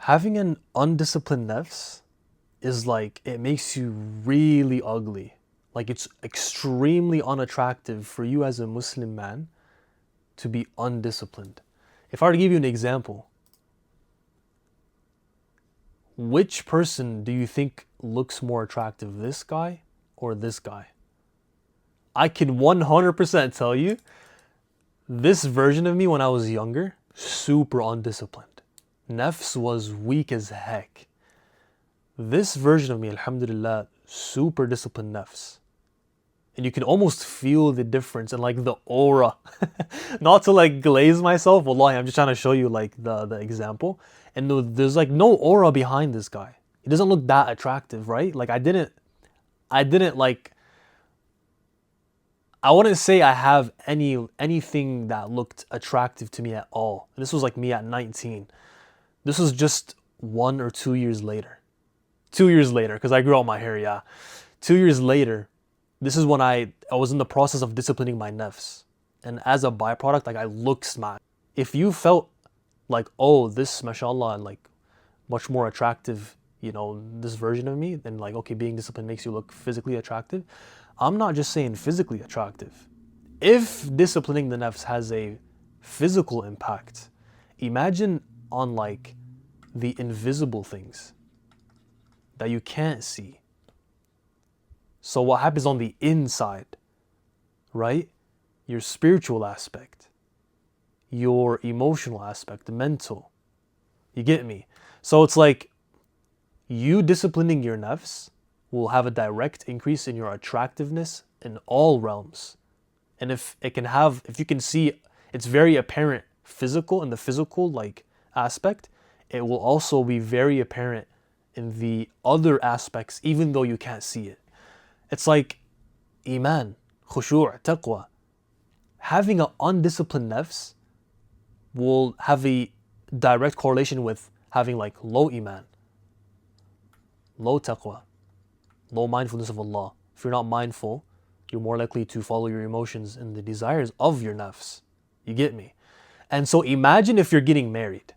Having an undisciplined nafs is like, it makes you really ugly. Like, it's extremely unattractive for you as a Muslim man to be undisciplined. If I were to give you an example, which person do you think looks more attractive, this guy or this guy? I can 100% tell you, this version of me when I was younger, super undisciplined. Nafs was weak as heck. This version of me, alhamdulillah, super disciplined nafs. And you can almost feel the difference and like the aura. Not to like glaze myself, wallahi, I'm just trying to show you like the example. And there's like no aura behind this guy. He doesn't look that attractive, right? Like I didn't like, I wouldn't say I have anything that looked attractive to me at all. And this was like me at 19. This was just 1 or 2 years later. 2 years later, because I grew out my hair, yeah. 2 years later, this is when I was in the process of disciplining my nafs. And as a byproduct, like I look smart. If you felt like, oh, this, mashallah, like much more attractive, this version of me, then like, okay, being disciplined makes you look physically attractive. I'm not just saying physically attractive. If disciplining the nafs has a physical impact, imagine on like the invisible things that you can't see. So what happens on the inside, right? Your spiritual aspect, your emotional aspect, the mental. You get me? So it's like you disciplining your nafs will have a direct increase in your attractiveness in all realms. And if you can see it's very apparent physical in the physical like aspect, it will also be very apparent in the other aspects, even though you can't see it. It's like iman, khushu', taqwa. Having an undisciplined nafs will have a direct correlation with having like low iman, low taqwa, low mindfulness of Allah. If you're not mindful, you're more likely to follow your emotions and the desires of your nafs. You get me? And so imagine if you're getting married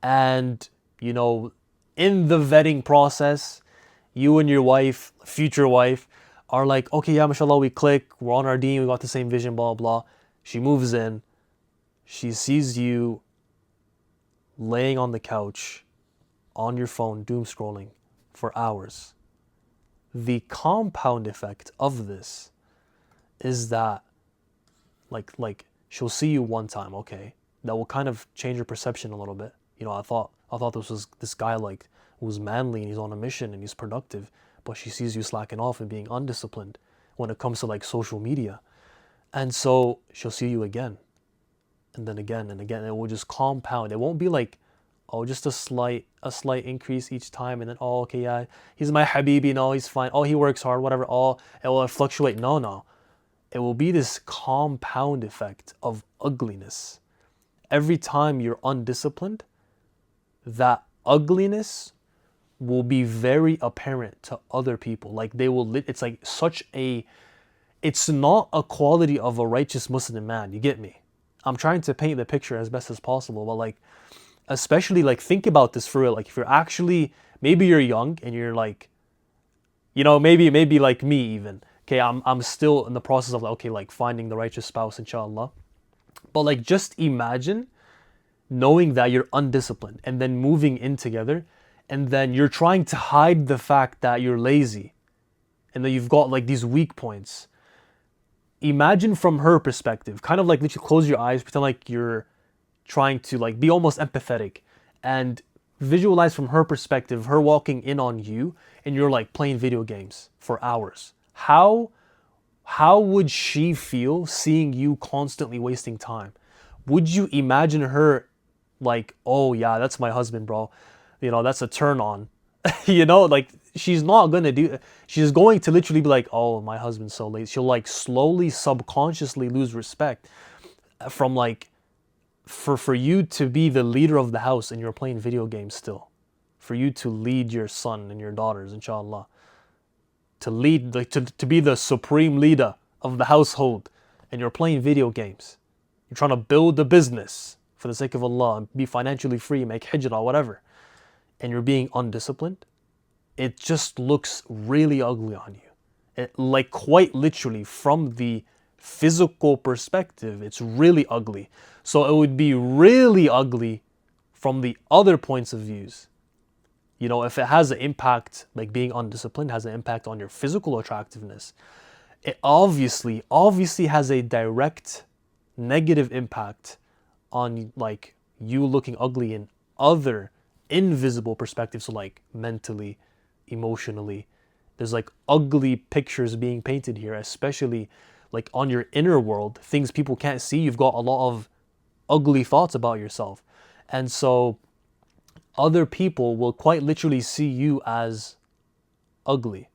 and, in the vetting process, you and your wife, future wife, are like, okay, yeah, mashallah, we click, we're on our deen, we got the same vision, blah, blah. She moves in, she sees you laying on the couch, on your phone, doom scrolling for hours. The compound effect of this is that, like she'll see you one time, okay, that will kind of change your perception a little bit. I thought this guy like who's manly and he's on a mission and he's productive, but she sees you slacking off and being undisciplined when it comes to like social media. And so she'll see you again and then again and again. It will just compound. It won't be like, oh, just a slight increase each time and then, oh, okay, yeah, he's my habibi, no, he's fine. Oh, he works hard, whatever. Oh, it will fluctuate. No. It will be this compound effect of ugliness. Every time you're undisciplined, that ugliness will be very apparent to other people. Like it's like it's not a quality of a righteous Muslim man. You get me? I'm trying to paint the picture as best as possible, but like, especially like think about this for real. Like if you're actually, maybe you're young and you're like, maybe like me even. Okay, I'm still in the process of like, okay, like finding the righteous spouse, inshallah. But like just imagine knowing that you're undisciplined and then moving in together and then you're trying to hide the fact that you're lazy and that you've got like these weak points. Imagine from her perspective, kind of like literally close your eyes, pretend like you're trying to like be almost empathetic and visualize from her perspective, her walking in on you and you're like playing video games for hours. How would she feel seeing you constantly wasting time? Would you imagine her like, oh yeah, that's my husband, bro. That's a turn on. Like she's not gonna do. She's going to literally be like, oh, my husband's so late. She'll like slowly, subconsciously lose respect from like, for you to be the leader of the house and you're playing video games still. For you to lead your son and your daughters, inshallah. To lead, like to be the supreme leader of the household and you're playing video games. You're trying to build a business for the sake of Allah, be financially free, make hijrah, whatever, and you're being undisciplined, it just looks really ugly on you. Like quite literally, from the physical perspective, it's really ugly. So it would be really ugly from the other points of views. You know, if it has an impact, like being undisciplined has an impact on your physical attractiveness, it obviously has a direct negative impact on like you looking ugly in other invisible perspectives. So like mentally, emotionally, there's like ugly pictures being painted here, especially like on your inner world, things people can't see. You've got a lot of ugly thoughts about yourself. And so other people will quite literally see you as ugly.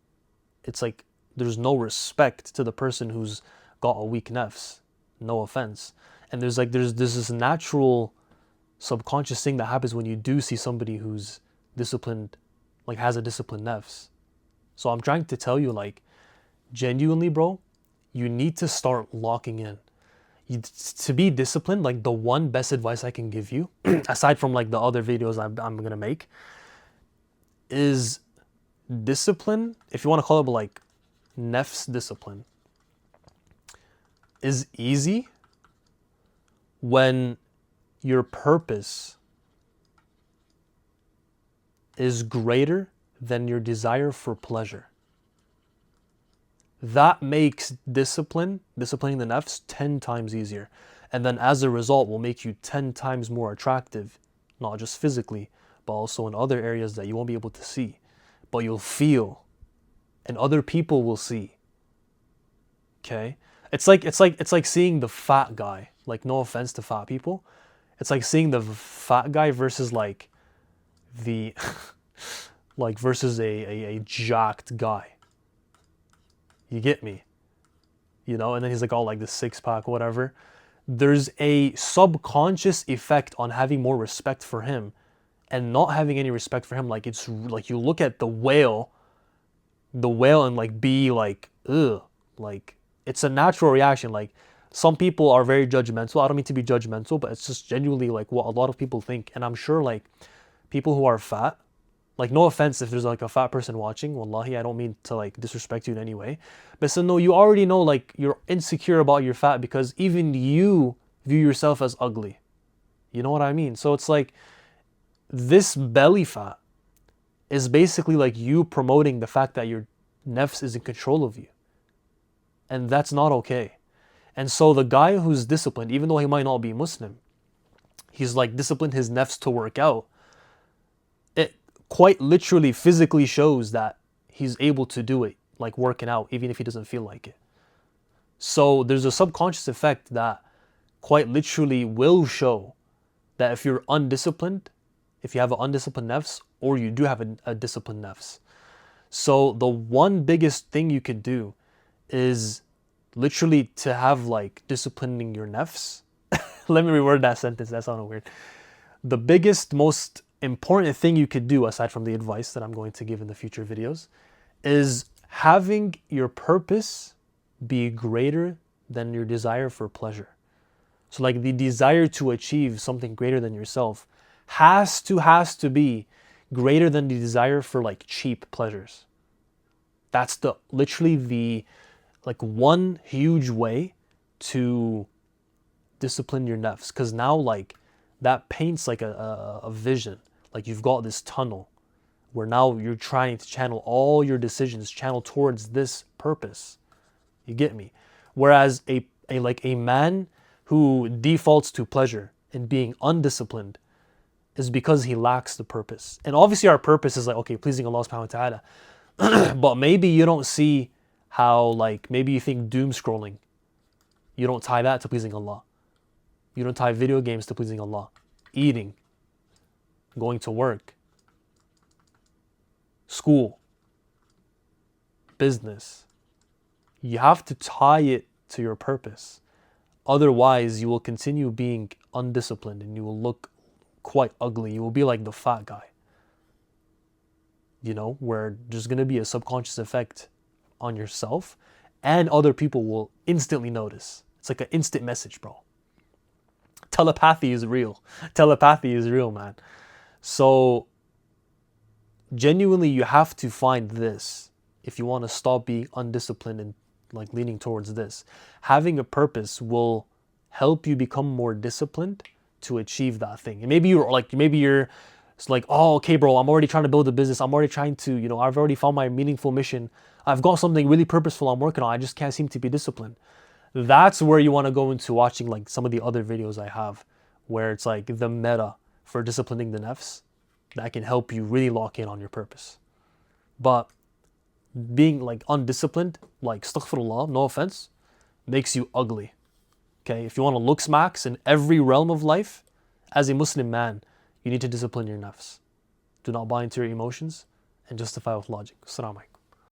It's like there's no respect to the person who's got a weak nafs. No offense. And there's this natural subconscious thing that happens when you do see somebody who's disciplined, like has a disciplined nafs. So I'm trying to tell you, like, genuinely, bro, you need to start locking in. To be disciplined, like the one best advice I can give you, aside from like the other videos I'm gonna make, is discipline, if you want to call it like nafs discipline, is easy when your purpose is greater than your desire for pleasure. That makes disciplining the nafs 10 times easier. And then as a result will make you 10 times more attractive, not just physically, but also in other areas that you won't be able to see. But you'll feel, and other people will see. Okay? It's like seeing the fat guy. Like, no offense to fat people. It's like seeing the fat guy versus like the like versus a jacked guy. You get me? You know, and then he's like all like the 6-pack, whatever. There's a subconscious effect on having more respect for him and not having any respect for him. Like, it's like you look at the whale and like be like, ugh. Like, it's a natural reaction. Like, some people are very judgmental. I don't mean to be judgmental, but it's just genuinely like what a lot of people think. And I'm sure like people who are fat, like, no offense if there's like a fat person watching, wallahi, I don't mean to like disrespect you in any way. But so no, you already know like you're insecure about your fat because even you view yourself as ugly. You know what I mean? So it's like this belly fat is basically like you promoting the fact that your nafs is in control of you. And that's not okay. And so the guy who's disciplined, even though he might not be Muslim, he's like disciplined his nafs to work out. It quite literally physically shows that he's able to do it, like working out, even if he doesn't feel like it. So there's a subconscious effect that quite literally will show that if you're undisciplined, if you have an undisciplined nafs, or you do have a disciplined nafs. So the one biggest thing you could do is literally to have like disciplining your nafs. Let me reword that sentence, that sounded weird. The biggest, most important thing you could do, aside from the advice that I'm going to give in the future videos, is having your purpose be greater than your desire for pleasure. So like the desire to achieve something greater than yourself has to be greater than the desire for like cheap pleasures. That's literally the like one huge way to discipline your nafs, because now like that paints like a vision. Like you've got this tunnel where now you're trying to channel all your decisions, channel towards this purpose. You get me? Whereas a man who defaults to pleasure and being undisciplined is because he lacks the purpose. And obviously our purpose is like, okay, pleasing Allah subhanahu wa ta'ala. But maybe you don't see how, like, maybe you think doom scrolling, you don't tie that to pleasing Allah. You don't tie video games to pleasing Allah. Eating, going to work, school, business. You have to tie it to your purpose. Otherwise, you will continue being undisciplined and you will look quite ugly. You will be like the fat guy. You know, where there's going to be a subconscious effect on yourself and other people will instantly notice. It's like an instant message, bro. Telepathy is real. Telepathy is real, man. So genuinely, you have to find this if you want to stop being undisciplined and like leaning towards this. Having a purpose will help you become more disciplined to achieve that thing. And maybe you're it's like, oh, okay, bro, I'm already trying to build a business. I'm already trying to, I've already found my meaningful mission. I've got something really purposeful I'm working on. I just can't seem to be disciplined. That's where you want to go into watching like some of the other videos I have where it's like the meta for disciplining the nafs that can help you really lock in on your purpose. But being like undisciplined, like astaghfirullah, no offense, makes you ugly. Okay, if you want to look smacks in every realm of life, as a Muslim man, you need to discipline your nafs. Do not buy into your emotions and justify with logic. Assalamu alaikum.